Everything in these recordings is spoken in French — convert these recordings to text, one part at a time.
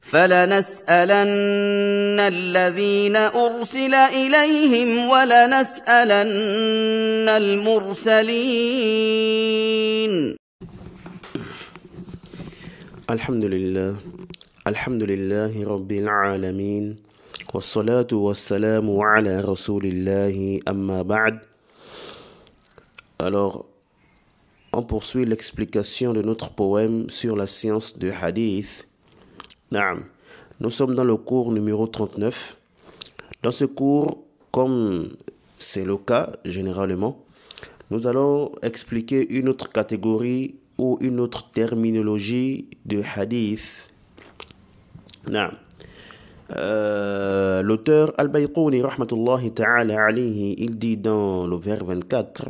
فَلَنَسْأَلَنَّ الَّذِينَ أُرْسِلَ إِلَيْهِمْ وَلَنَسْأَلَنَّ الْمُرْسَلِينَ. الحمد لله رب العالمين والصلاة والسلام على رسول الله أما بعد. Alors, on poursuit l'explication de notre poème sur la science du hadith. Nous sommes dans le cours numéro 39. Dans ce cours, comme c'est le cas généralement, nous allons expliquer une autre catégorie ou une autre terminologie de hadith. L'auteur Al-Bayquni rahmatullahi ta'ala alayhi, il dit dans le vers 24: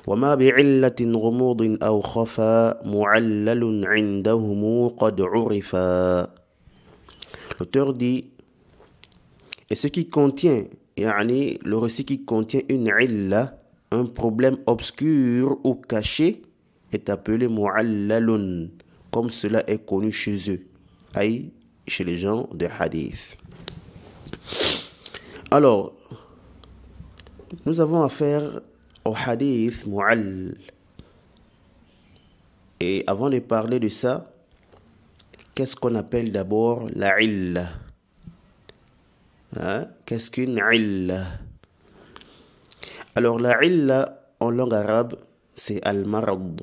وَمَا بِعِلَّةٍ غُمُوضٍ أَوْ خَفَى مُعَلَّلٌ عِنْدَهُمُ قَدْ عُرِفَا. L'auteur dit, et ce qui contient, le récit qui contient une illa, un problème obscur ou caché, est appelé mu'allalun, comme cela est connu chez eux, aïe, chez les gens de hadith. Alors, nous avons affaire au hadith mu'all. Et avant de parler de ça, qu'est-ce qu'on appelle d'abord la illa? Qu'est-ce qu'une illa? Alors la illa en langue arabe, c'est al-marad,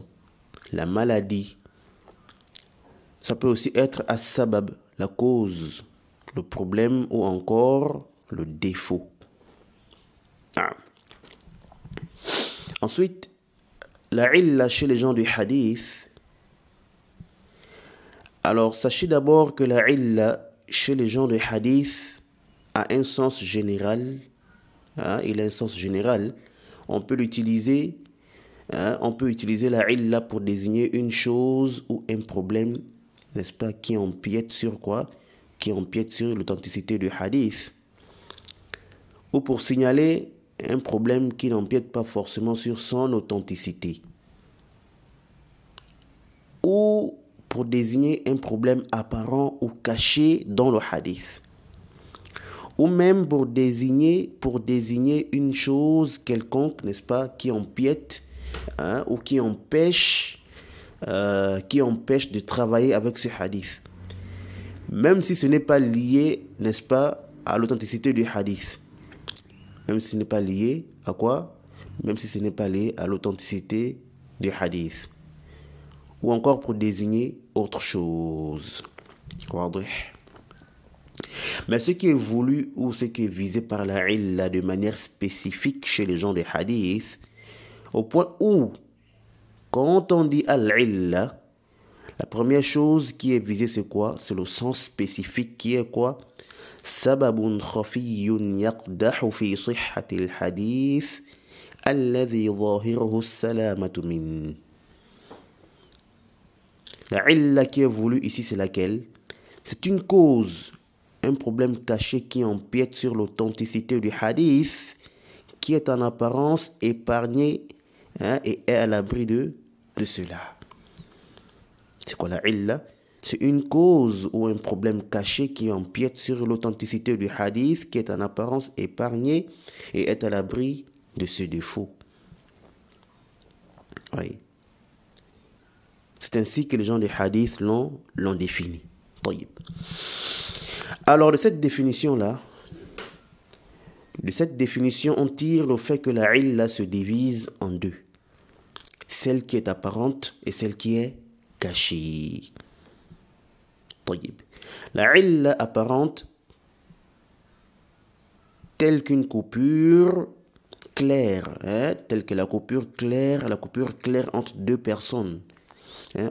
la maladie. Ça peut aussi être as-sabab, la cause, le problème ou encore le défaut. Ensuite, la illa chez les gens du hadith. Alors, sachez d'abord que la illa chez les gens du hadith a un sens général. Il a un sens général. On peut l'utiliser. On peut utiliser la illa pour désigner une chose ou un problème, n'est-ce pas, qui empiète sur quoi? Qui empiète sur l'authenticité du hadith. Ou pour signaler un problème qui n'empiète pas forcément sur son authenticité. Ou pour désigner un problème apparent ou caché dans le hadith. Ou même pour désigner une chose quelconque, n'est-ce pas, qui empiète ou qui empêche de travailler avec ce hadith. Même si ce n'est pas lié, n'est-ce pas, à l'authenticité du hadith. Même si ce n'est pas lié à quoi? Même si ce n'est pas lié à l'authenticité du hadith. Ou encore pour désigner autre chose. Mais ce qui est voulu ou ce qui est visé par la illa de manière spécifique chez les gens des hadiths, au point où, quand on dit al-illa, la première chose qui est visée, c'est quoi? C'est le sens spécifique qui est quoi? سبب خفي يقدح في صحة الحديث الذي ظاهره السلامة منه. La illa qui est voulue ici, c'est laquelle? C'est une cause, un problème caché qui empiète sur l'authenticité du hadith, qui est en apparence épargné et est à l'abri de cela. C'est quoi la illa? C'est une cause ou un problème caché qui empiète sur l'authenticité du hadith, qui est en apparence épargné et est à l'abri de ce défaut. Oui. C'est ainsi que les gens des hadiths l'ont défini. Alors de cette définition-là, on tire le fait que la illa se divise en deux. Celle qui est apparente et celle qui est cachée. La illa apparente, telle qu'une coupure claire, telle que la coupure claire entre deux personnes,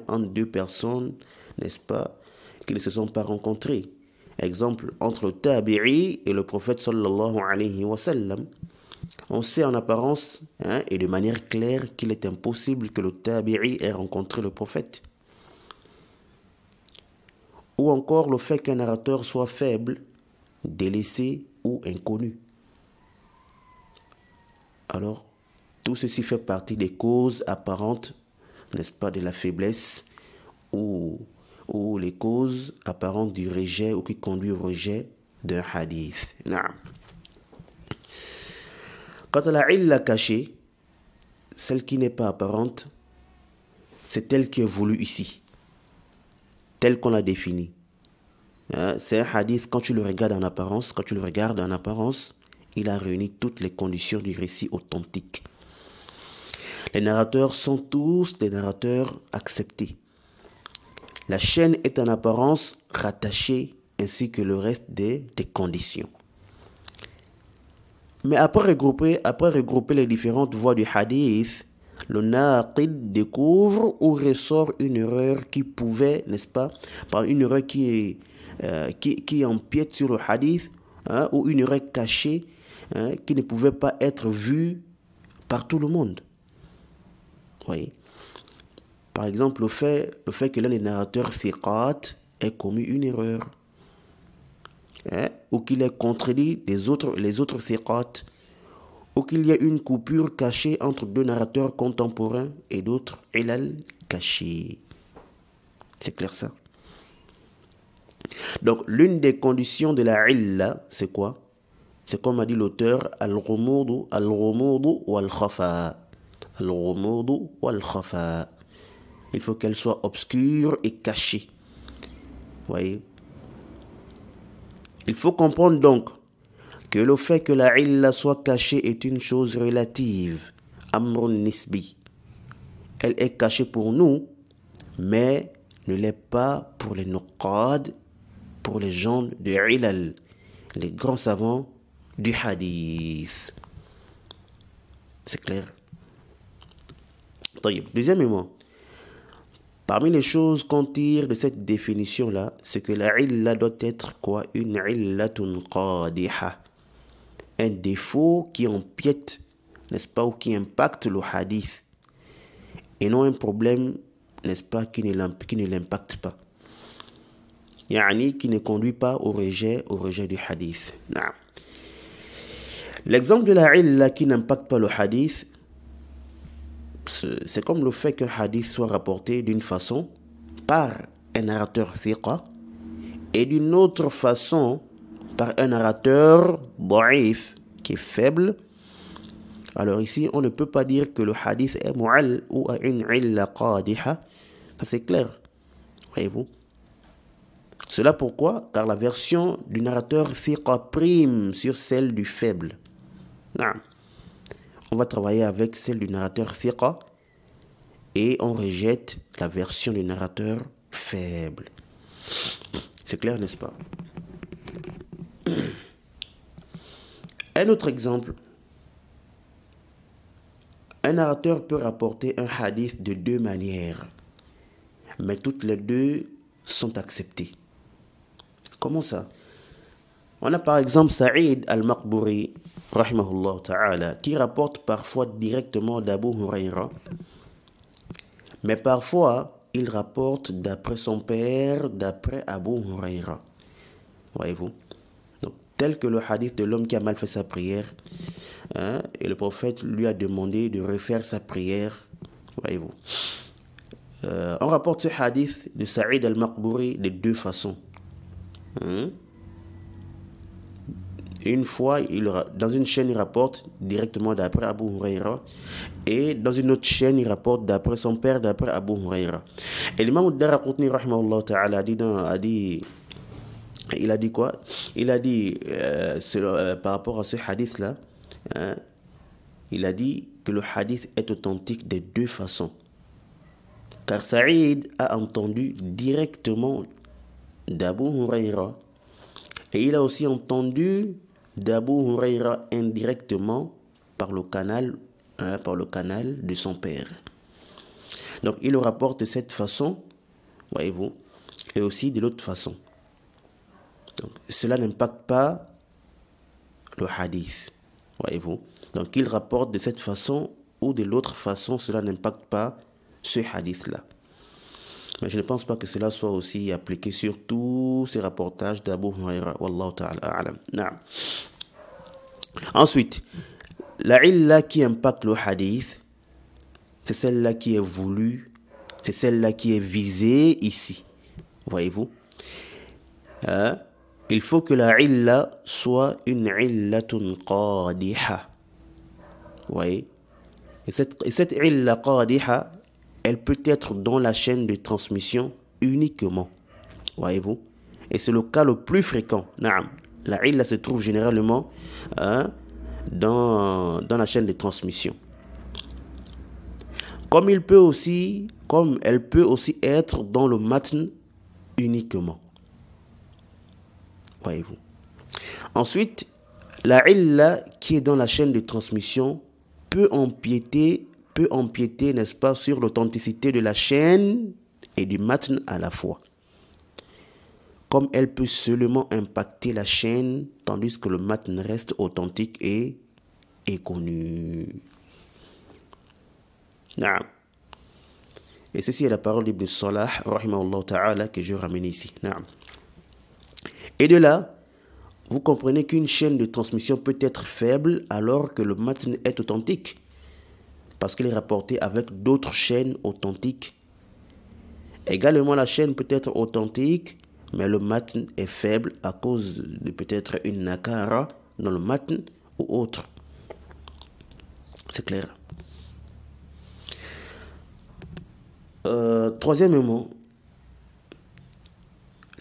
entre deux personnes, n'est-ce pas, qui ne se sont pas rencontrées. Exemple, entre le tabi'i et le prophète sallallahu alayhi wa sallam. On sait en apparence et de manière claire qu'il est impossible que le tabi'i ait rencontré le prophète. Ou encore le fait qu'un narrateur soit faible, délaissé ou inconnu. Alors, tout ceci fait partie des causes apparentes, n'est-ce pas, de la faiblesse ou ou les causes apparentes du rejet ou qui conduisent au rejet d'un hadith. Naam. Quant à la illa cachée, celle qui n'est pas apparente, c'est telle qui est voulue ici, telle qu'on l'a définie. C'est un hadith, quand tu le regardes en apparence, il a réuni toutes les conditions du récit authentique. Les narrateurs sont tous des narrateurs acceptés. La chaîne est en apparence rattachée ainsi que le reste des conditions. Mais après regrouper les différentes voies du hadith, le naqid découvre ou ressort une erreur qui pouvait, n'est-ce pas, par une erreur qui empiète sur le hadith, ou une erreur cachée qui ne pouvait pas être vue par tout le monde. Oui. Par exemple, le fait que l'un des narrateurs thiqat ait commis une erreur, ou qu'il ait contredit les autres thiqat, ou qu'il y ait une coupure cachée entre deux narrateurs contemporains et d'autres ilal cachés. C'est clair ça? Donc, l'une des conditions de la illa, c'est quoi? C'est comme a dit l'auteur, al-ghumudu wal-khafa. Al-ghumudu wal-khafa. Il faut qu'elle soit obscure et cachée. Vous voyez? Il faut comprendre donc que le fait que la illa soit cachée est une chose relative. Amrun nisbi. Elle est cachée pour nous, mais ne l'est pas pour les nuqad, pour les gens de ilal, les grands savants du hadith. C'est clair? Deuxièmement, parmi les choses qu'on tire de cette définition-là, c'est que la illa doit être quoi? Une illatun qadiha. Un défaut qui empiète, n'est-ce pas, ou qui impacte le hadith. Et non un problème, n'est-ce pas, qui ne l'impacte pas. Yani, qui ne conduit pas au rejet du hadith. Non. L'exemple de la illa qui n'impacte pas le hadith, c'est comme le fait qu'un hadith soit rapporté d'une façon par un narrateur thiqa et d'une autre façon par un narrateur da'if qui est faible. Alors ici, on ne peut pas dire que le hadith est mu'al ou a une illa qadiha. Ça c'est clair. Voyez-vous? Cela pourquoi? Car la version du narrateur thiqa prime sur celle du faible. Non. On va travailler avec celle du narrateur thiqa et on rejette la version du narrateur faible. C'est clair, n'est-ce pas? Un autre exemple. Un narrateur peut rapporter un hadith de deux manières, mais toutes les deux sont acceptées. Comment ça? On a par exemple Saïd al-Maqburi, rahimahullah ta'ala, qui rapporte parfois directement d'Abu Huraira, mais parfois il rapporte d'après son père, d'après Abu Huraira. Voyez-vous? Donc, tel que le hadith de l'homme qui a mal fait sa prière, et le prophète lui a demandé de refaire sa prière. Voyez-vous? On rapporte ce hadith de Saïd al-Maqburi de deux façons. Une fois, dans une chaîne, il rapporte directement d'après Abu Huraira, et dans une autre chaîne, il rapporte d'après son père, d'après Abu Huraira. Et l'imam al-Daraqutni, rahimahullah ta'ala, il a dit quoi? Il a dit, par rapport à ce hadith-là, il a dit que le hadith est authentique de deux façons. Car Saïd a entendu directement d'Abu Huraira, et il a aussi entendu d'Abu Huraira indirectement par le canal de son père. Donc il le rapporte de cette façon, voyez-vous, et aussi de l'autre façon. Donc, cela n'impacte pas le hadith, voyez-vous. Donc il rapporte de cette façon ou de l'autre façon, cela n'impacte pas ce hadith-là. Mais je ne pense pas que cela soit aussi appliqué sur tous ces rapportages d'Abu Huraira. Wallahu ta'ala a'lam. Na'am. Ensuite, la illa qui impacte le hadith, c'est celle-là qui est voulue, c'est celle-là qui est visée ici. Voyez-vous? Il faut que la illa soit une illatun qadiha. Vous voyez? Et cette illa qadiha, elle peut être dans la chaîne de transmission uniquement. Voyez-vous? Et c'est le cas le plus fréquent. Naam. La illa se trouve généralement dans la chaîne de transmission. Comme elle peut aussi être dans le matn uniquement. Voyez-vous. Ensuite, la illa qui est dans la chaîne de transmission peut empiéter, n'est-ce pas, sur l'authenticité de la chaîne et du matn à la fois. Comme elle peut seulement impacter la chaîne, tandis que le matn reste authentique et connu. Naam. Et ceci est la parole d'Ibn Salah, rahimahullah ta'ala, que je ramène ici. Naam. Et de là, vous comprenez qu'une chaîne de transmission peut être faible alors que le matn est authentique, parce qu'il est rapporté avec d'autres chaînes authentiques. Également, la chaîne peut être authentique, mais le matn est faible à cause de peut-être une nakara dans le matn ou autre. C'est clair. Troisièmement,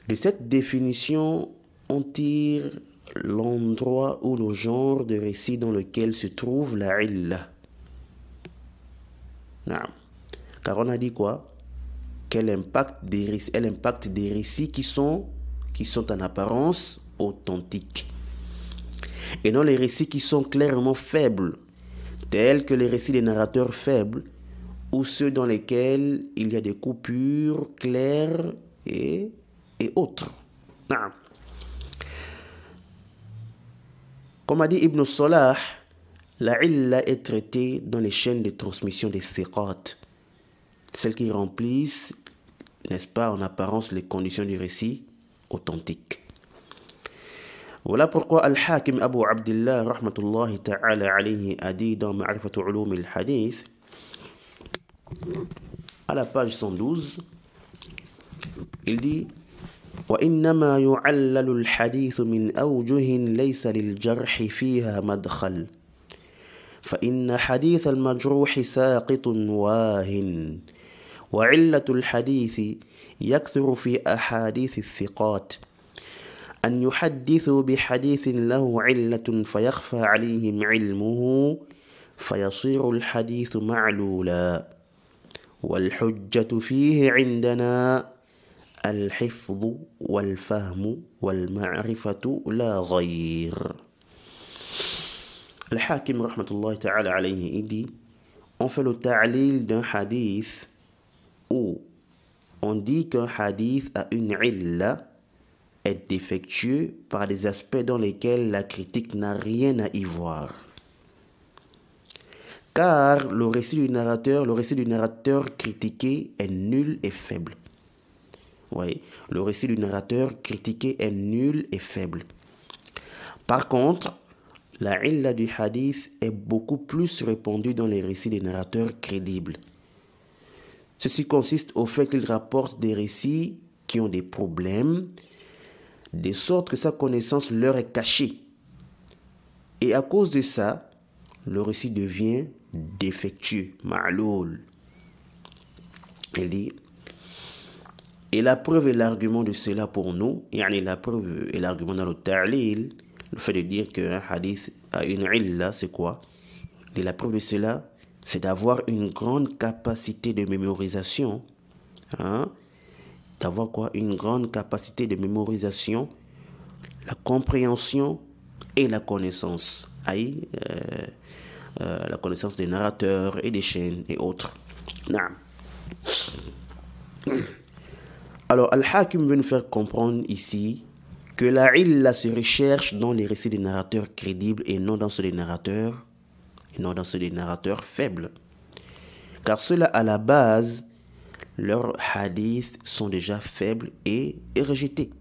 de cette définition, on tire l'endroit ou le genre de récit dans lequel se trouve la illa. Car on a dit quoi? Elle impacte des récits qui sont en apparence authentiques. Et non les récits qui sont clairement faibles, tels que les récits des narrateurs faibles, ou ceux dans lesquels il y a des coupures claires et autres. Comme a dit Ibn Salah, la illa est traitée dans les chaînes de transmission des thiqat, celles qui remplissent, n'est-ce pas, en apparence les conditions du récit authentique. Voilà pourquoi Al-Hakim Abu Abdillah rahmatullahi ta'ala alayhi a dit dans Ma'rifatu Ulum al-Hadith, à la page 112, il dit وإنما يعلل الحديث من أوجه ليس للجرح فيها مدخل فإن حديث المجروح ساقط واهن وعلة الحديث يكثر في أحاديث الثقات أن يحدثوا بحديث له علة فيخفى عليهم علمه فيصير الحديث معلولا والحجة فيه عندنا الحفظ والفهم والمعرفة لا غير. Al-Hakim rahmatullahi ta'ala alayhi, il dit, on fait le ta'lil d'un hadith où on dit qu'un hadith a une illa, est défectueux par des aspects dans lesquels la critique n'a rien à y voir. Car le récit du narrateur critiqué est nul et faible. Oui, le récit du narrateur critiqué est nul et faible. Par contre, la illa du hadith est beaucoup plus répandue dans les récits des narrateurs crédibles. Ceci consiste au fait qu'ils rapportent des récits qui ont des problèmes, de sorte que sa connaissance leur est cachée. Et à cause de ça, le récit devient défectueux, ma'loul. Il dit, et la preuve et l'argument de cela pour nous, la preuve et l'argument dans le ta'lil, le fait de dire qu'un hadith a une illa, c'est quoi? Et la preuve de cela, c'est d'avoir une grande capacité de mémorisation. D'avoir quoi? Une grande capacité de mémorisation, la compréhension et la connaissance. La connaissance des narrateurs et des chaînes et autres. Alors, Al-Hakim veut nous faire comprendre ici que la illa se recherche dans les récits des narrateurs crédibles et non dans ceux des narrateurs faibles. Car ceux-là, à la base, leurs hadiths sont déjà faibles et rejetés.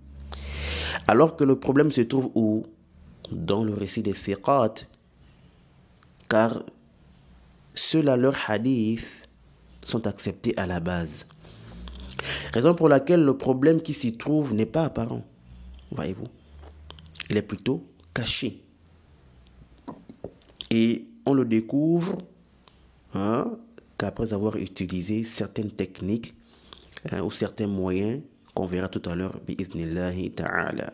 Alors que le problème se trouve où? Dans le récit des thiqat. Car ceux-là, leurs hadiths sont acceptés à la base. Raison pour laquelle le problème qui s'y trouve n'est pas apparent. Voyez-vous? Il est plutôt caché. Et on le découvre qu'après avoir utilisé certaines techniques ou certains moyens qu'on verra tout à l'heure, bi'idhnillahi ta'ala.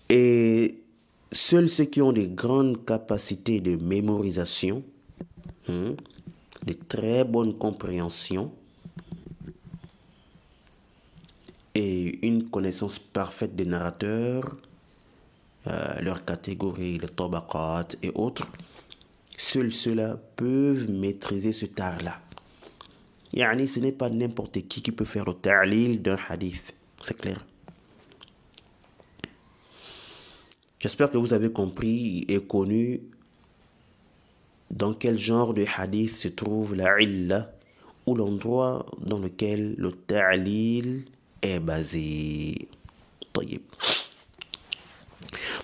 Et seuls ceux qui ont des grandes capacités de mémorisation, de très bonne compréhension et une connaissance parfaite des narrateurs, leurs catégories, les tabaqat et autres, seuls ceux-là peuvent maîtriser ce art-là. Yani, ce n'est pas n'importe qui peut faire le ta'lil d'un hadith. C'est clair. J'espère que vous avez compris et connu dans quel genre de hadith se trouve la illa ou l'endroit dans lequel le ta'lil est basé. Taïb.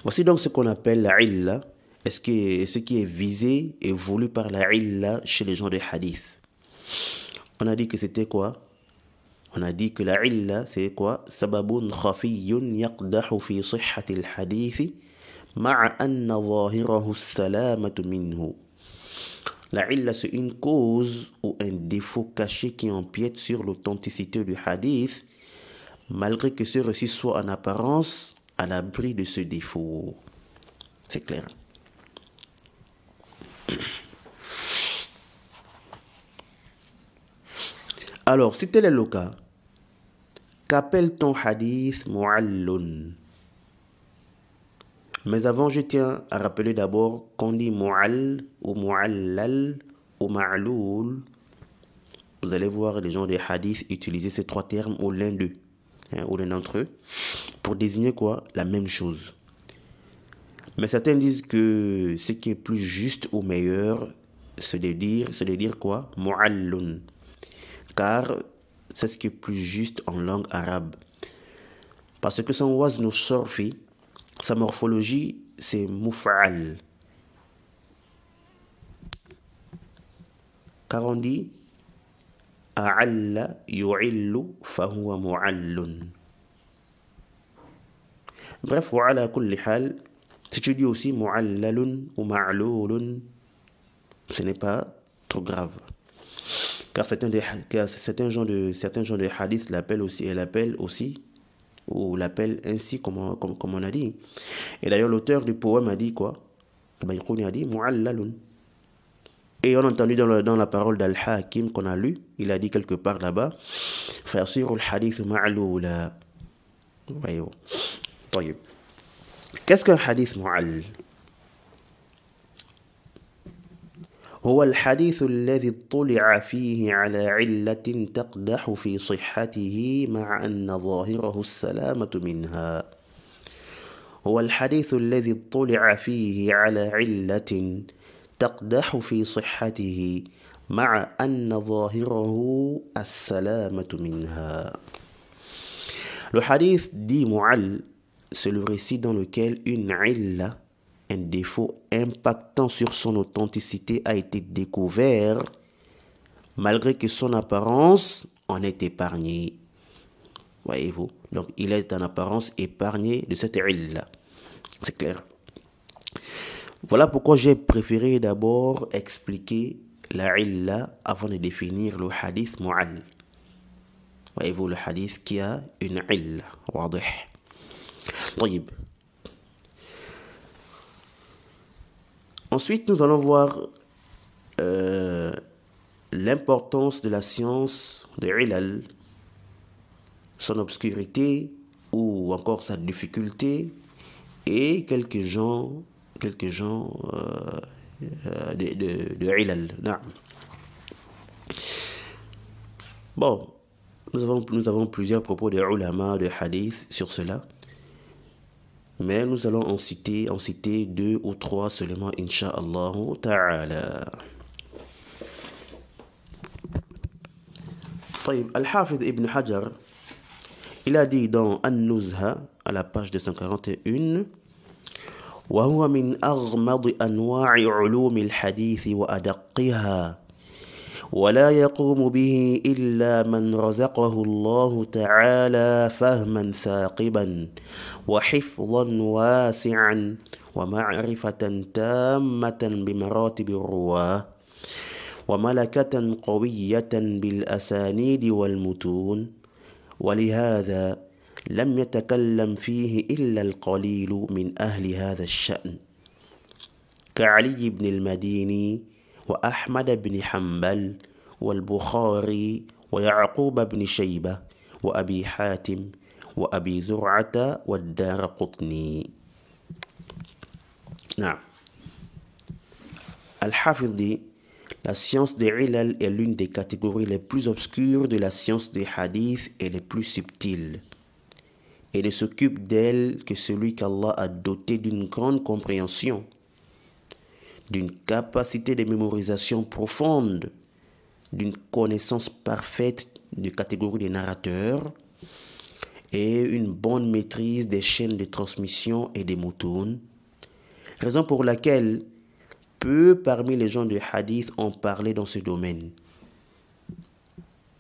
Voici donc ce qu'on appelle la illa. Ce qui est visé et voulu par la illa chez les gens de hadith. On a dit que c'était quoi? On a dit que la illa, c'est quoi? Sababun khafiyyun yaqdahu fi sihhati al-hadith ma'a anna zahirahu as-salamatu minhu. La illa, c'est une cause ou un défaut caché qui empiète sur l'authenticité du hadith, malgré que ce récit soit en apparence à l'abri de ce défaut. C'est clair. Alors, si tel est le cas, qu'appelle-t-on hadith mu'allun? Mais avant, je tiens à rappeler d'abord qu'on dit mu'all ou mu'allal ou ma'loul. Vous allez voir les gens des hadiths utiliser ces trois termes ou l'un d'eux, ou l'un d'entre eux, pour désigner quoi? La même chose. Mais certains disent que ce qui est plus juste ou meilleur, c'est de dire quoi? Mu'allun. Car c'est ce qui est plus juste en langue arabe. Parce que son wazn sarfi, sa morphologie, c'est muf'al. Car on dit a'alla yu'illu fahuwa mu'allun. Bref, wa ala kulli hal, si tu dis aussi mu'allalun ou ma'loulun, ce n'est pas trop grave. Car certains gens de hadith l'appellent aussi, ou l'appellent ainsi comme on a dit. Et d'ailleurs, l'auteur du poème a dit quoi? Bayqouni a dit mu'allalun. Et on a entendu dans la parole d'Al-Hakim qu'on a lu, il a dit quelque part là-bas, fasiru al-hadith ma'loula. Voyez-vous. Qu'est-ce qu'un hadith mu'all? هو الحديث الذي اطلع فيه على علة تقدح في صحته مع أن ظاهره السلامة منها. هو الحديث الذي اطلع فيه على علة تقدح في صحته مع أن ظاهره السلامة منها. Le hadith dit mu'all, c'est le récit dans lequel une illa, un défaut impactant sur son authenticité, a été découvert, malgré que son apparence en est épargnée. Voyez-vous? Donc, il est en apparence épargné de cette illa. C'est clair. Voilà pourquoi j'ai préféré d'abord expliquer la illa avant de définir le hadith mu'all. Voyez-vous, le hadith qui a une illa. Wadih. طيب. Ensuite, nous allons voir l'importance de la science de ilal, son obscurité ou encore sa difficulté et quelques gens de ilal. Bon, nous avons plusieurs propos de ulama de hadith sur cela. Mais nous allons en citer 2 ou 3 seulement, incha'Allah ta'ala. Al-Hafidh Ibn Hajar, il a dit dans An-Nuzha, à la page 241, وهو من أغمض أنواع علوم الحديث وأدقها ولا يقوم به إلا من رزقه الله تعالى فهما ثاقبا وحفظا واسعا ومعرفة تامة بمراتب الرواه وملكة قوية بالأسانيد والمتون، ولهذا لم يتكلم فيه إلا القليل من أهل هذا الشأن كعلي بن المديني وأحمد بن حنبل والبخاري ويعقوب بن شيبة وأبي حاتم وأبي زرعة والدارقطني. نعم. Al-Hafidh dit: la science des ilal est l'une des catégories les plus obscures de la science des hadiths et les plus subtiles. Et ne s'occupe d'elle que celui qu'Allah a doté d'une grande compréhension, d'une capacité de mémorisation profonde, d'une connaissance parfaite de catégorie des narrateurs et une bonne maîtrise des chaînes de transmission et des moutons, raison pour laquelle peu parmi les gens de hadith ont parlé dans ce domaine,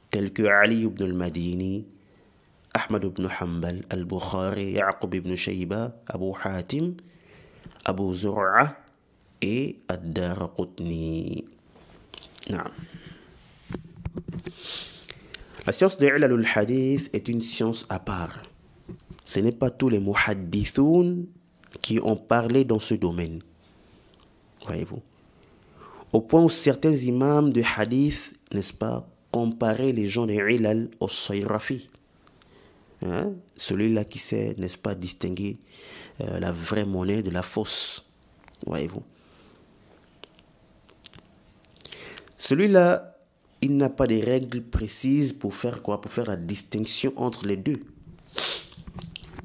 tels que Ali ibn al-Madini, Ahmad ibn Hanbal, al-Bukhari, Yaqub ibn Shayba, Abu Hatim, Abu Zur'a et Ad-Daraqutni. La science de Ilal al-Hadith est une science à part. Ce n'est pas tous les muhaddithoun qui ont parlé dans ce domaine. Voyez-vous. Au point où certains imams de hadith, n'est-ce pas, comparaient les gens de Ilal au Sayrafi. Celui-là qui sait, n'est-ce pas, distinguer la vraie monnaie de la fausse. Voyez-vous. Celui-là, il n'a pas de règles précises pour faire quoi? Pour faire la distinction entre les deux.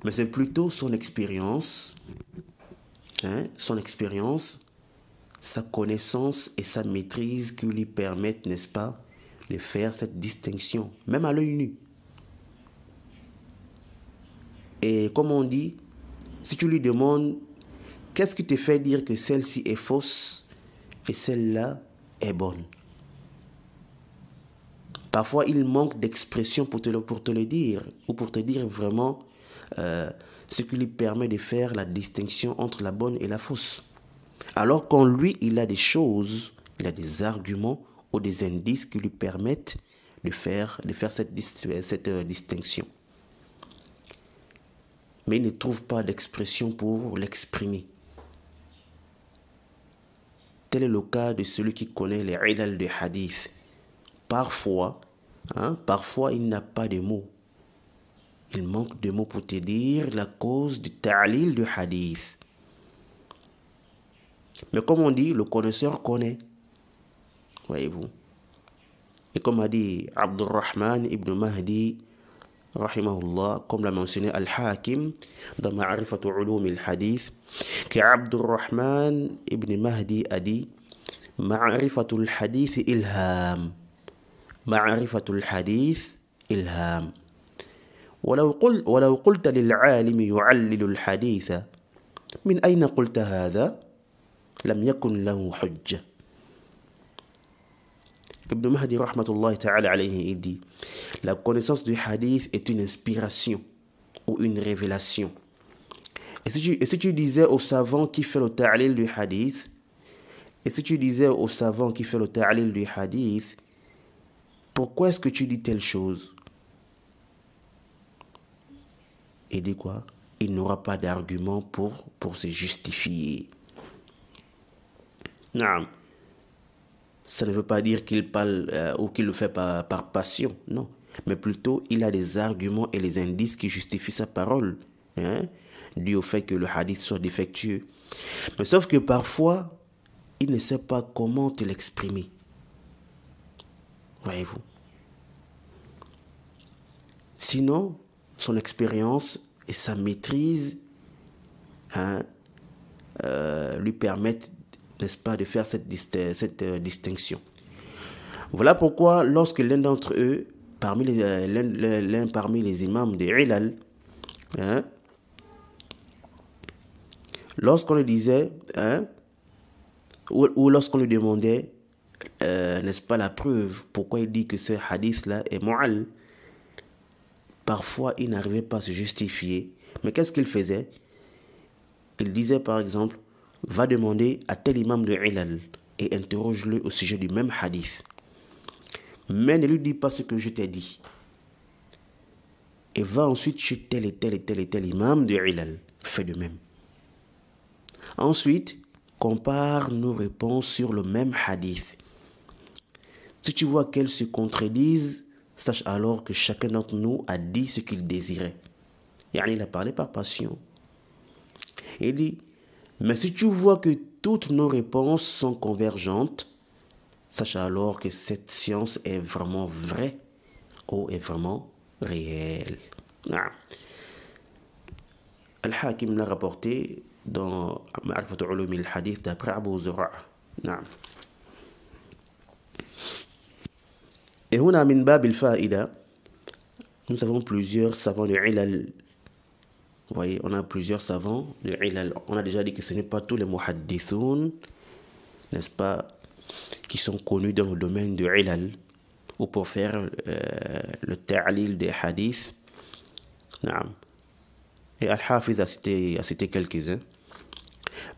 Mais c'est plutôt son expérience, sa connaissance et sa maîtrise qui lui permettent, n'est-ce pas, de faire cette distinction, même à l'œil nu. Et comme on dit, si tu lui demandes qu'est-ce qui te fait dire que celle-ci est fausse et celle-là est bonne, parfois il manque d'expression pour te le dire, ou pour te dire vraiment ce qui lui permet de faire la distinction entre la bonne et la fausse. Alors qu'en lui, il a des choses, il a des arguments ou des indices qui lui permettent de faire cette distinction. Mais il ne trouve pas d'expression pour l'exprimer. Tel est le cas de celui qui connaît les ilal de hadith. Parfois, il n'a pas de mots. Il manque de mots pour te dire la cause du ta'lil du hadith. Mais comme on dit, le connaisseur connaît. Voyez-vous. Et comme a dit Abdurrahman ibn Mahdi, rahimahullah, comme l'a mentionné Al-Hakim dans Ma'rifatu Ulum al-Hadith, que Abdurrahman ibn Mahdi a dit: Ma'rifatu al-Hadith ilham. Ma'rifatu al-Hadith ilham. ولو قلت للعالم يعلل الحديث من أين قلت هذا لم يكن له حجة. Ibn Mahdi rahmatullahi ta'ala alayhi, il dit: la connaissance du hadith est une inspiration ou une révélation. Et si tu disais au savant qui fait le ta'lil du hadith, pourquoi est-ce que tu dis telle chose? Il dit quoi? Il n'aura pas d'argument pour se justifier. Non. Ça ne veut pas dire qu'il parle ou qu'il le fait par passion, non. Mais plutôt, il a des arguments et les indices qui justifient sa parole, dû au fait que le hadith soit défectueux. Mais sauf que parfois, il ne sait pas comment te l'exprimer. Voyez-vous. Sinon, son expérience et sa maîtrise lui permettent, n'est-ce pas, de faire cette distinction. Voilà pourquoi lorsque l'un d'entre eux, parmi les imams de Ilal, lorsqu'on lui disait, ou lorsqu'on lui demandait n'est-ce pas, la preuve pourquoi il dit que ce hadith-là est mu'all. Parfois, il n'arrivait pas à se justifier. Mais qu'est-ce qu'il faisait? Il disait par exemple, va demander à tel imam de Ilal et interroge-le au sujet du même hadith. Mais ne lui dis pas ce que je t'ai dit. Et va ensuite chez tel et tel et tel et tel imam de Ilal. Fais de même. Ensuite, compare nos réponses sur le même hadith. Si tu vois qu'elles se contredisent, sache alors que chacun d'entre nous a dit ce qu'il désirait. Yani, il a parlé par passion. Il dit, mais si tu vois que toutes nos réponses sont convergentes, sache alors que cette science est vraiment vraie ou est vraiment réelle. Al-Hakim l'a rapporté dans Ma'rifatu Ulum al-Hadith d'après Abu Zur'a. Et هنا من باب الفائدة, nous avons plusieurs savants de Ilal. Vous voyez, on a plusieurs savants de Ilal. On a déjà dit que ce n'est pas tous les muhaddithoun, n'est-ce pas, qui sont connus dans le domaine de Ilal ou pour faire le ta'lil des hadiths. Et Al-Hafiz a cité quelques-uns.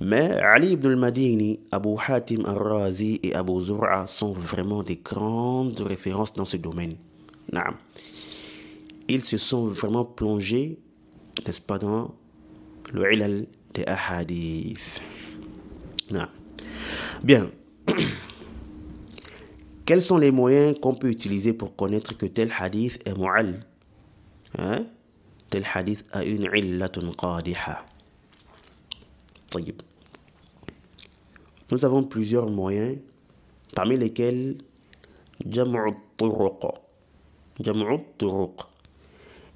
Mais Ali ibn al-Madini, Abu Hatim al-Razi et Abu Zur'a sont vraiment des grandes références dans ce domaine. Ils se sont vraiment plongés, n'est-ce pas, dans le ilal des ahadith. Bien. Quels sont les moyens qu'on peut utiliser pour connaître que tel hadith est mu'all? Tel hadith a une illatun qadiha. Nous avons plusieurs moyens, parmi lesquels jam'u turuq.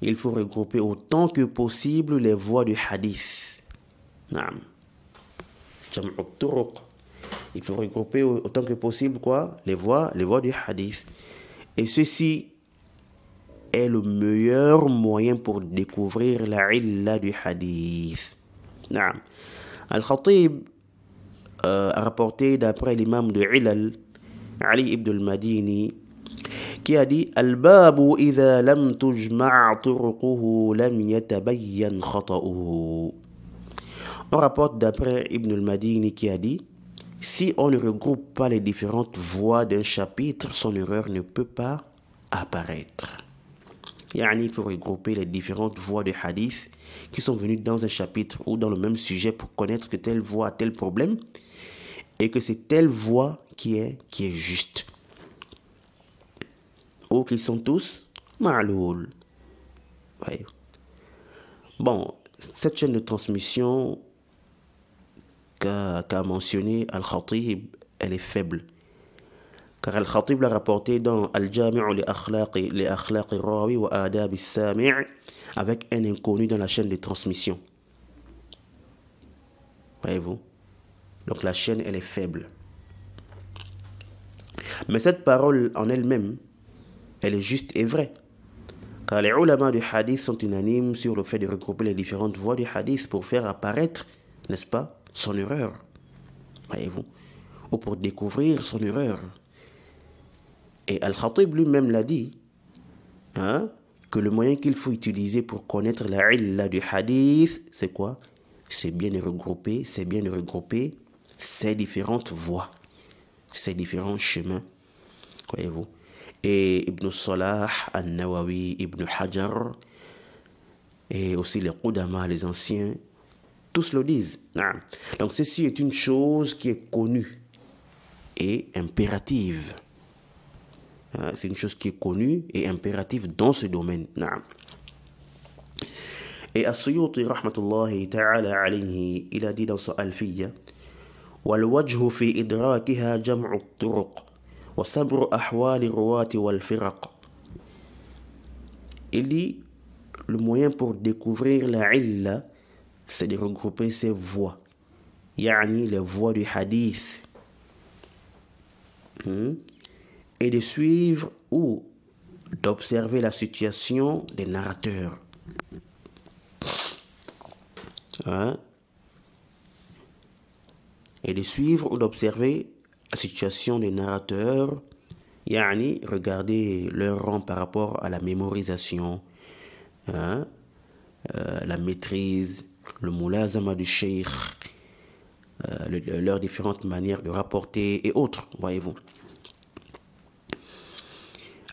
Il faut regrouper autant que possible les voies du hadith. Jam'u turuq. Il faut regrouper autant que possible quoi? Les voies du hadith. Et ceci est le meilleur moyen pour découvrir la illa du hadith. Al-Khatib a rapporté d'après l'imam de Ilal, Ali ibn al-Madini, qui a dit Al-Babu idha lam tujma' turuquhu lam yatabayyan khata'uhu. On rapporte d'après Ibn al-Madini qui a dit si on ne regroupe pas les différentes voies d'un chapitre, son erreur ne peut pas apparaître. Yani, il faut regrouper les différentes voies de hadith qui sont venues dans un chapitre ou dans le même sujet pour connaître que telle voie a tel problème et que c'est telle voie qui est juste. Ou qu'ils sont tous ma'loul. Ouais. Bon, cette chaîne de transmission qu'a mentionné Al-Khatib, elle est faible. Car Al-Khatib l'a rapporté dans Al-Jami'u li akhlaqi rawi wa adab as-sami' avec un inconnu dans la chaîne de transmission. Voyez-vous? Donc la chaîne, elle est faible. Mais cette parole en elle-même, elle est juste et vraie. Car les ulama du hadith sont unanimes sur le fait de regrouper les différentes voies du hadith pour faire apparaître, n'est-ce pas, son erreur. Voyez-vous? Ou pour découvrir son erreur. Et Al-Khatib lui-même l'a dit, que le moyen qu'il faut utiliser pour connaître la illa du hadith, c'est quoi? C'est bien de regrouper ces différentes voies, ces différents chemins. Voyez-vous? Et Ibn Salah, An-Nawawi, Ibn Hajar, et aussi les Qudama, les anciens, tous le disent. Donc ceci est une chose qui est connue et impérative. C'est une chose qui est connue et impérative dans ce domaine. Et As-Suyuti rahmatullahi ta'ala alayhi, il a dit dans son Alfiyya وَالْوَجْهُ فِي إِدْرَاكِهَا جَمْعُ الطُّرُقِ وَصَبْرُ أَحْوَالِ الرُّوَاةِ وَالْفِرَقِ. Il dit le moyen pour découvrir la illa, c'est de regrouper ces voies, yani les voies du hadith, et de suivre ou d'observer la situation des narrateurs. Et de suivre ou d'observer la situation des narrateurs, yani, regardez leur rang par rapport à la mémorisation, hein, la maîtrise, le moulazama du cheikh, leurs différentes manières de rapporter et autres, voyez-vous.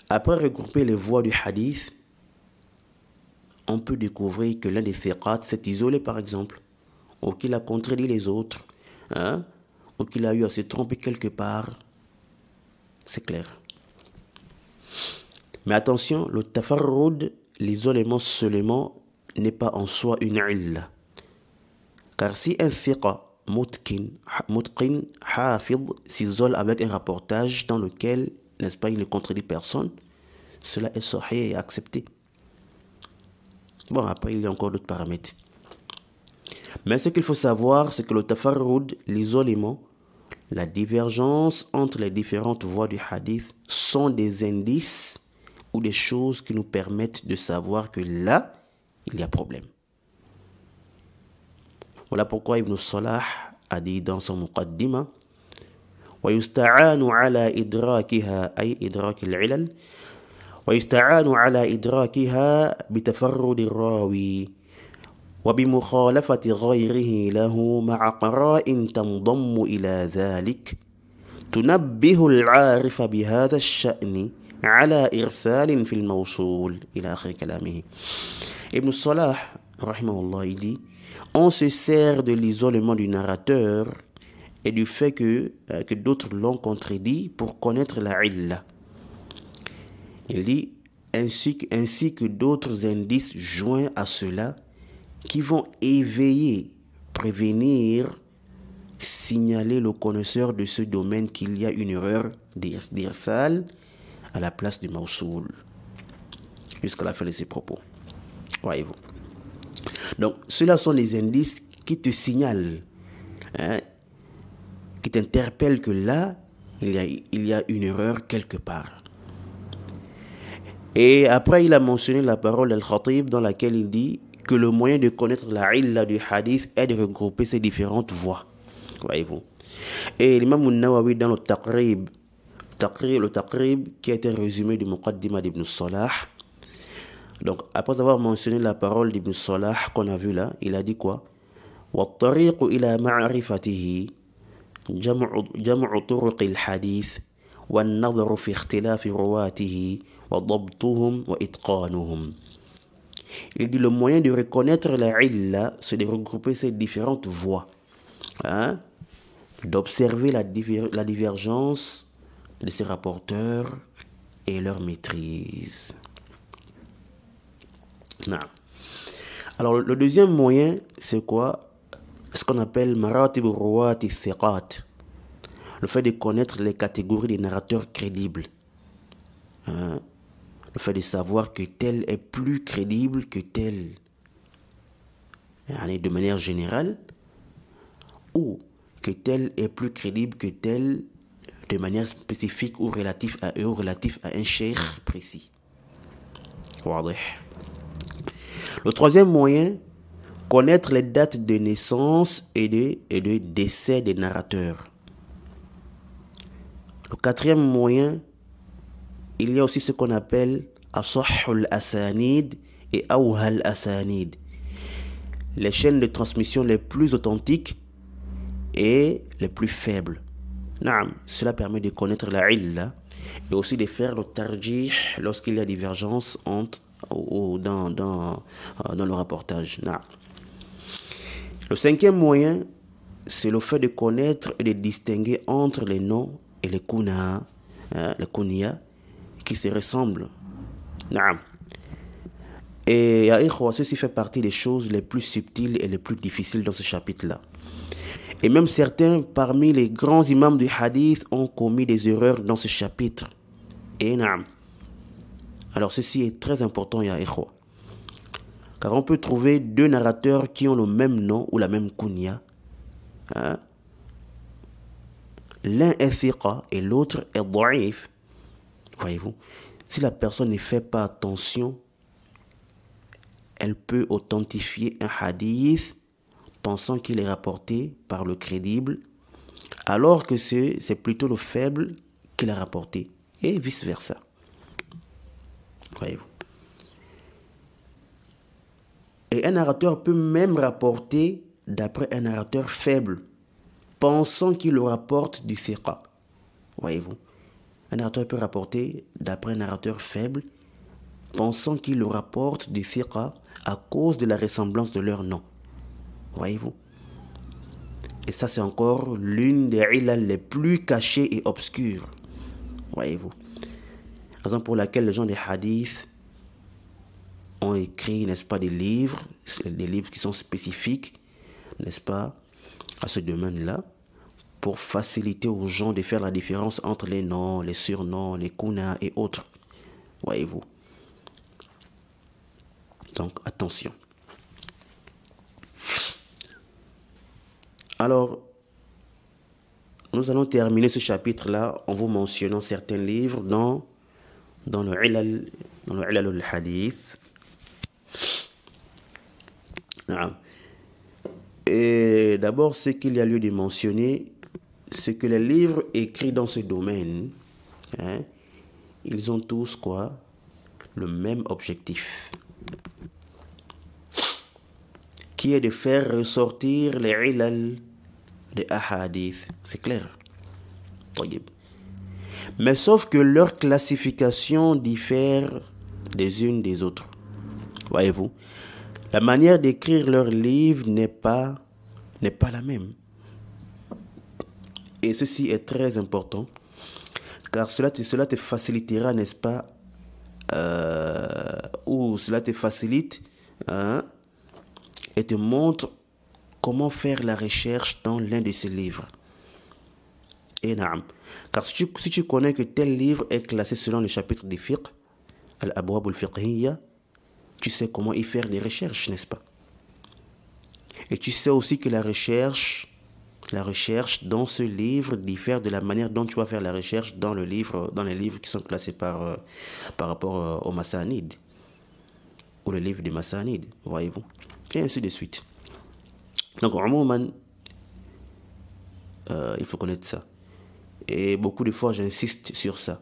Après regrouper les voies du hadith, on peut découvrir que l'un des thiqat s'est isolé par exemple, ou qu'il a contredit les autres, hein, ou qu'il a eu à se tromper quelque part. C'est clair. Mais attention, le tafarrud, l'isolement seulement, n'est pas en soi une illa. Car si un thiqa, mutqin, hafid, s'isole avec un rapportage dans lequel, n'est-ce pas, il ne contredit personne, cela est sahih et accepté. Bon, après, il y a encore d'autres paramètres. Mais ce qu'il faut savoir, c'est que le tafarrud, l'isolement, la divergence entre les différentes voies du hadith sont des indices ou des choses qui nous permettent de savoir que là, il y a problème. Voilà pourquoi Ibn Salah a dit dans son muqaddima ويستعان على إدراكها أي إدراك العلل ويستعان على إدراكها بتفرد الراوي وبمخالفة غيره له مع قراء تنضم إلى ذلك تنبه العارف بهذا الشأن على إرسال في الموصول إلى آخر كلامه. Ibn Salah, rahimahullah, il dit, on se sert de l'isolement du narrateur et du fait que d'autres l'ont contredit pour connaître la illa. Il dit, ainsi que d'autres indices joints à cela qui vont éveiller, prévenir, signaler le connaisseur de ce domaine qu'il y a une erreur d'irsal à la place du mawsoul. Jusqu'à la fin de ses propos. Voyez-vous. Donc, ceux-là sont les indices qui te signalent, hein, qui t'interpellent que là, il y a une erreur quelque part. Et après, il a mentionné la parole d'Al-Khatib dans laquelle il dit que le moyen de connaître la illa du hadith est de regrouper ces différentes voies. Voyez-vous. Et l'imam al-Nawawi dans le Taqrib qui est un résumé du Muqaddimah d'Ibn Salah. Donc, après avoir mentionné la parole d'Ibn Salah qu'on a vu là, il a dit quoi? وَالطَّرِيقُ إِلَى مَعْرِفَتِهِ جمع طرق الحديث والنظر في اختلاف رواته وضبطهم وإتقانهم. Il dit le moyen de reconnaître la illa, c'est de regrouper ces différentes voies, hein? D'observer la divergence de ces rapporteurs et leur maîtrise. Non. Alors le deuxième moyen, c'est quoi? Ce qu'on appelle maratib ruwat thiqat, le fait de connaître les catégories des narrateurs crédibles, hein? Le fait de savoir que tel est plus crédible que tel, de manière générale, ou que tel est plus crédible que tel de manière spécifique ou relatif à un cheikh précis. Le troisième moyen, connaître les dates de naissance et de décès des narrateurs. Le quatrième moyen, il y a aussi ce qu'on appelle asahhul asanid et awhal asanid, les chaînes de transmission les plus authentiques et les plus faibles. Cela permet de connaître la illa et aussi de faire le tarjih lorsqu'il y a divergence dans le rapportage. Le cinquième moyen, c'est le fait de connaître et de distinguer entre les noms et les kunya, qui se ressemblent. Et ceci fait partie des choses les plus subtiles et les plus difficiles dans ce chapitre-là. Et même certains parmi les grands imams du hadith ont commis des erreurs dans ce chapitre. Et alors ceci est très important, ya ikhwa. Car on peut trouver deux narrateurs qui ont le même nom ou la même kunya. Hein? L'un est thiqa et l'autre est da'if. Voyez-vous, si la personne ne fait pas attention, elle peut authentifier un hadith pensant qu'il est rapporté par le crédible, alors que c'est plutôt le faible qui l'a rapporté, et vice-versa. Voyez-vous. Et un narrateur peut même rapporter d'après un narrateur faible, pensant qu'il le rapporte du thiqa. Voyez-vous. Un narrateur peut rapporter d'après un narrateur faible, pensant qu'il le rapporte du thiqa à cause de la ressemblance de leur nom. Voyez-vous. Et ça, c'est encore l'une des ilal les plus cachées et obscures. Voyez-vous. Raison pour laquelle les gens des hadiths ont écrit, n'est-ce pas, des livres qui sont spécifiques, n'est-ce pas, à ce domaine-là, pour faciliter aux gens de faire la différence entre les noms, les surnoms, les kunas et autres. Voyez-vous. Donc, attention. Alors, nous allons terminer ce chapitre-là en vous mentionnant certains livres dans le Ilal al-Hadith. Et d'abord, ce qu'il y a lieu de mentionner, c'est que les livres écrits dans ce domaine, ils ont tous quoi? Le même objectif, qui est de faire ressortir les ilal des ahadith. C'est clair. Mais sauf que leur classification diffère des unes des autres. Voyez-vous, la manière d'écrire leurs livres n'est pas la même. Et ceci est très important, car cela te facilitera, n'est-ce pas, ou cela te facilite et te montre comment faire la recherche dans l'un de ces livres. Et naam. Car si tu connais que tel livre est classé selon le chapitre des fiqh, al-abwab al-fiqhiyya, tu sais comment y faire des recherches, n'est-ce pas? Et tu sais aussi que la recherche dans ce livre diffère de la manière dont tu vas faire la recherche dans les livres qui sont classés par rapport au Masanid, ou le livre des Masanid, voyez-vous, et ainsi de suite. Donc, umuman, il faut connaître ça. Et beaucoup de fois, j'insiste sur ça.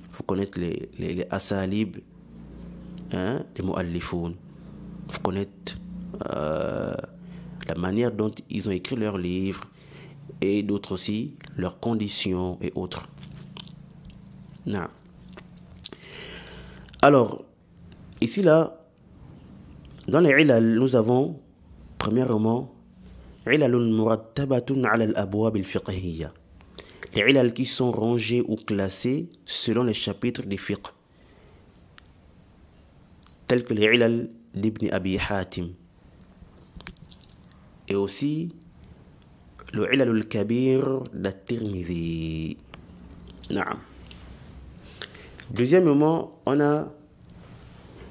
Il faut connaître les asalib, les mu'allifoun. Il faut connaître la manière dont ils ont écrit leurs livres, et d'autres aussi, leurs conditions et autres. Non. Alors, ici, là, dans les ilal, nous avons, premièrement, ilalun murattabatun ala al-abwab al-fiqhiyya. Les ilal qui sont rangés ou classés selon les chapitres des fiqh, tels que les ilal d'Ibn Abi Hatim, et aussi le ilal al-kabir d'At-Tirmidhi. Naam. Deuxièmement, on a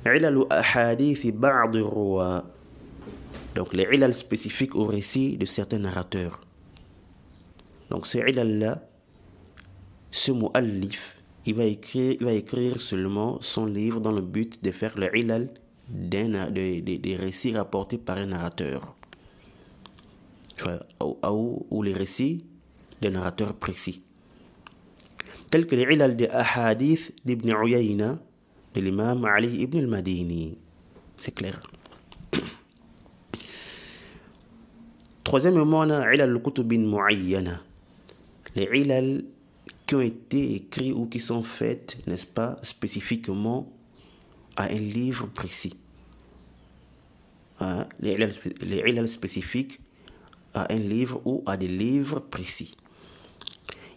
ilal ahadith ba'd ar-ruwa. Donc les ilal spécifiques au récit de certains narrateurs. Donc ce ilal-là, ce mu'allif, il va écrire seulement son livre dans le but de faire le ilal des récits rapportés par un narrateur. Ou les récits d'un narrateur précis. Tels que les ilal des ahadith d'Ibn Uyayna, de l'imam Ali ibn al-Madini. C'est clair. Troisièmement, on a ilal al-kutubin mu'ayyana. Les ilal qui ont été écrits ou qui sont faits, n'est-ce pas, spécifiquement à un livre précis. Les ilal spécifiques à un livre ou à des livres précis.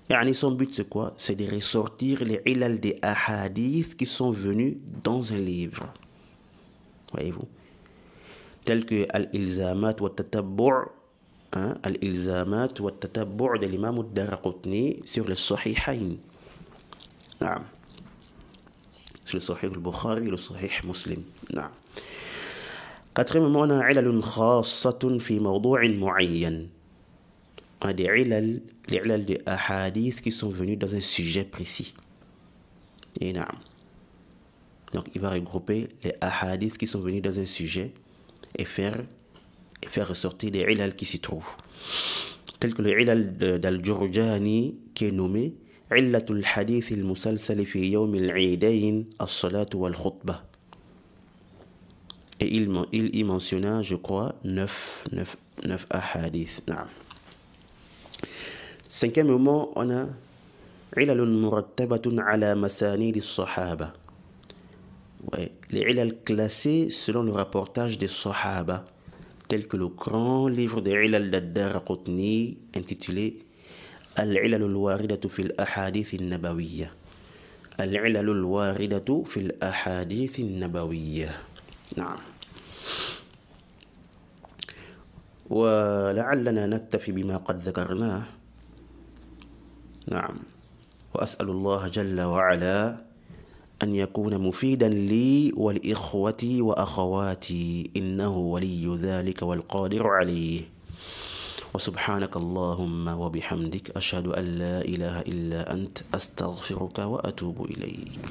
Et son but, c'est quoi? C'est de ressortir les ilal des ahadith qui sont venus dans un livre. Voyez-vous? Tels que al-ilzamat wa tatabbu', al-ilzamat wa tatabbu' de l'imam ad-Daraqutni sur le Sahihayn. Sur le Sahih al-Bukhari et le Sahih Muslim. Quatrièmement, on a ilalun khassatun fi mawdu'in mu'ayyan. On a des ilal, les ilal des ahadith qui sont venus dans un sujet précis. Et donc, il va regrouper les ahadith qui sont venus dans un sujet et faire ressortir les ilal qui s'y trouvent. tel que le ilal d'Al-Jurjani qui est nommé Illatul Hadith al-Musalsal fi Yawm al-Eidayn as-Salat wal-Khutbah. Et il y mentionna, je crois, 9 ahadith. Cinquièmement, on a Ilalun murattabatun ala masanid as-Sahaba. Ouais, les ilal classés selon le rapportage des Sahaba, tel que le grand livre de Ilal d'Ad-Daraqutni intitulé Al-Ilal al-Waridatu fil Ahadith al-Nabawiyya. Al-Ilal al-Waridatu fil Ahadith al-Nabawiyya. نعم. ولعلنا نكتفي بما قد ذكرناه. نعم. وأسأل الله جل وعلا أن يكون مفيدا لي ولإخوتي وأخواتي إنه ولي ذلك والقادر عليه. وسبحانك اللهم وبحمدك أشهد أن لا إله إلا أنت أستغفرك وأتوب إليك.